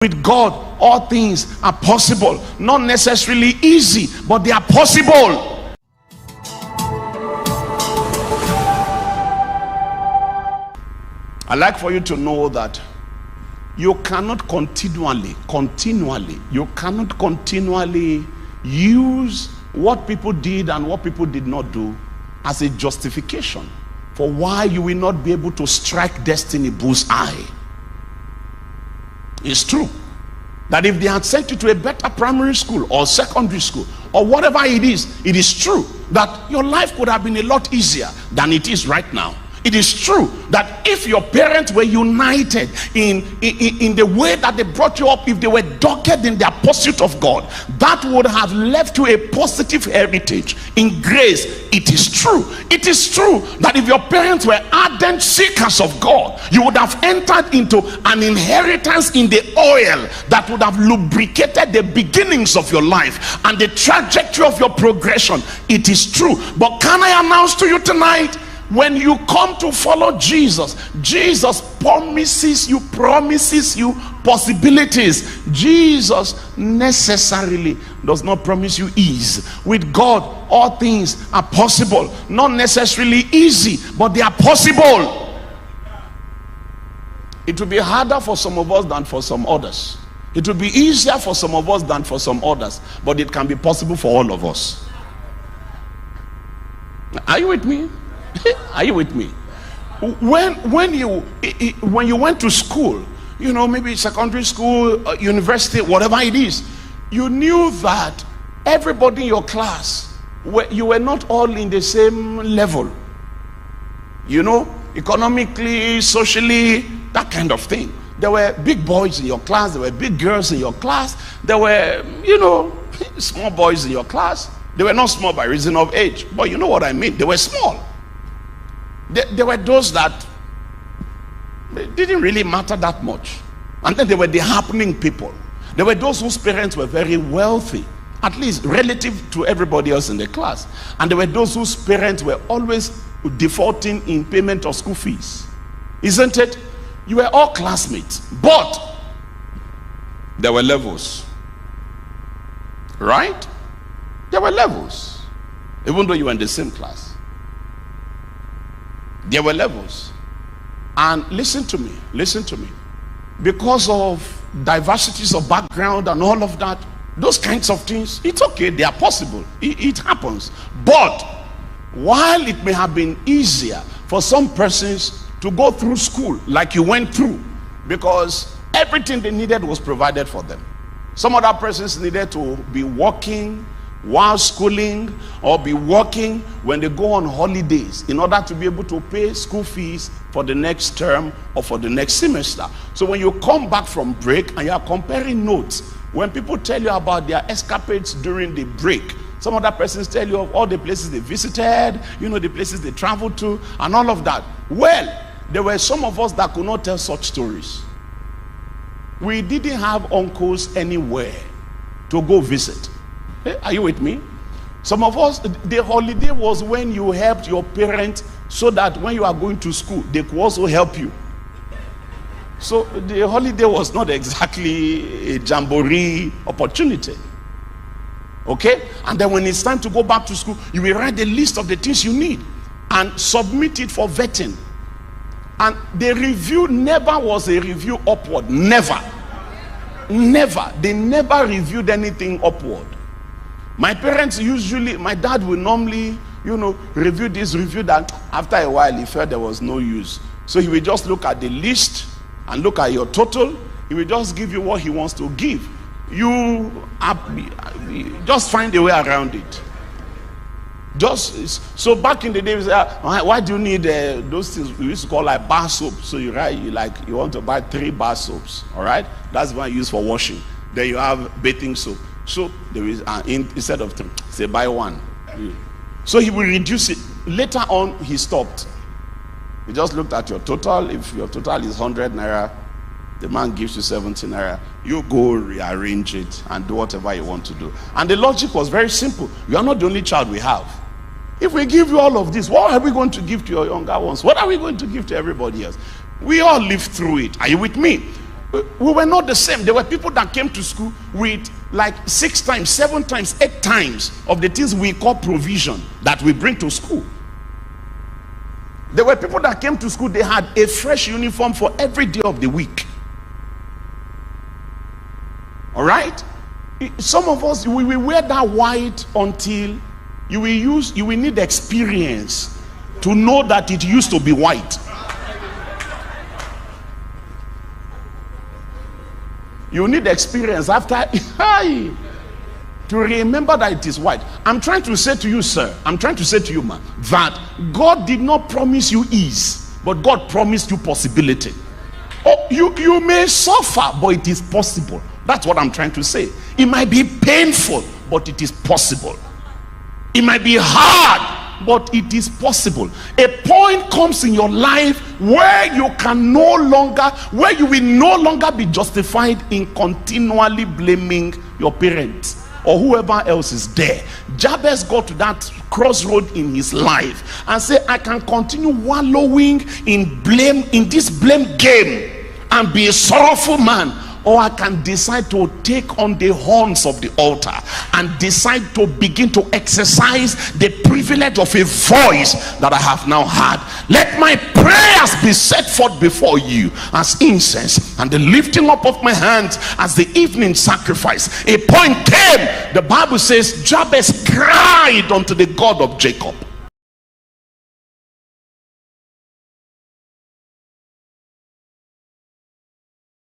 With God, all things are possible. Not necessarily easy, but they are possible. I'd like for you to know that you cannot continually use what people did and what people did not do as a justification for why you will not be able to strike destiny bullseye. It's true that if they had sent you to a better primary school or secondary school or whatever it is true that your life could have been a lot easier than it is right now. It is true that if your parents were united in the way that they brought you up, if they were dogged in their pursuit of God, that would have left you a positive heritage in grace. It is true. It is true that if your parents were ardent seekers of God, you would have entered into an inheritance in the oil that would have lubricated the beginnings of your life and the trajectory of your progression. It is true. But can I announce to you tonight, when you come to follow Jesus, Jesus promises you possibilities. Jesus necessarily does not promise you ease. With God, all things are possible. Not necessarily easy, but they are possible. It will be harder for some of us than for some others. It will be easier for some of us than for some others, but it can be possible for all of us. Are you with me? Are you with me? When you went to school, you know, maybe secondary school, university, whatever it is, you knew that everybody in your class, you were not all in the same level, you know, economically, socially, that kind of thing. There were big boys in your class, there were big girls in your class, there were, you know, small boys in your class. They were not small by reason of age, but you know what I mean, they were small. There were those that didn't really matter that much. And then there were the happening people. There were those whose parents were very wealthy, at least relative to everybody else in the class. And there were those whose parents were always defaulting in payment of school fees. Isn't it? You were all classmates, but there were levels. Right? There were levels. Even though you were in the same class. There were levels. And listen to me, because of diversities of background and all of that, those kinds of things, it's okay, they are possible, it happens. But while it may have been easier for some persons to go through school like you went through, because everything they needed was provided for them, some other persons needed to be working while schooling, or be working when they go on holidays in order to be able to pay school fees for the next term or for the next semester. So when you come back from break and you are comparing notes, when people tell you about their escapades during the break, some other persons tell you of all the places they visited, you know, the places they traveled to and all of that. Well, there were some of us that could not tell such stories. We didn't have uncles anywhere to go visit. Are you with me? Some of us, the holiday was when you helped your parents so that when you are going to school, they could also help you. So the holiday was not exactly a jamboree opportunity. Okay? And then when it's time to go back to school, you will write the list of the things you need and submit it for vetting. And the review never was a review upward. Never. They never reviewed anything upward. My parents usually, my dad will normally, you know, review this, review that. After a while, he felt there was no use. So he will just look at the list and look at your total. He will just give you what he wants to give. You just find a way around it. So back in the day, we say, why do you need those things we used to call like bar soap? So you want to buy 3 bar soaps, all right? That's one used for washing. Then you have bathing soap. So there is instead of 3, say buy 1. So he will reduce it. Later on, he stopped. He just looked at your total. If your total is 100 naira, the man gives you 70 naira. You go rearrange it and do whatever you want to do. And the logic was very simple. You are not the only child we have. If we give you all of this, what are we going to give to your younger ones? What are we going to give to everybody else? We all live through it. Are you with me? We were not the same. There were people that came to school with like 6 times, 7 times, 8 times of the things we call provision that we bring to school. There were people that came to school, they had a fresh uniform for every day of the week. All right? Some of us, we will wear that white until you will need experience to know that it used to be white. You need experience after to remember that it is white. I'm trying to say to you, sir, I'm trying to say to you, man, that God did not promise you ease, but God promised you possibility. Oh, you may suffer, but it is possible. That's what I'm trying to say. It might be painful, but it is possible. It might be hard, but it is possible. A point comes in your life where you will no longer be justified in continually blaming your parents or whoever else is there. Jabez got to that crossroad in his life and said, I can continue wallowing in blame, in this blame game, and be a sorrowful man, or I can decide to take on the horns of the altar and decide to begin to exercise the privilege of a voice that I have now had. Let my prayers be set forth before you as incense, and the lifting up of my hands as the evening sacrifice. A point came, the Bible says, Jabez cried unto the God of Jacob.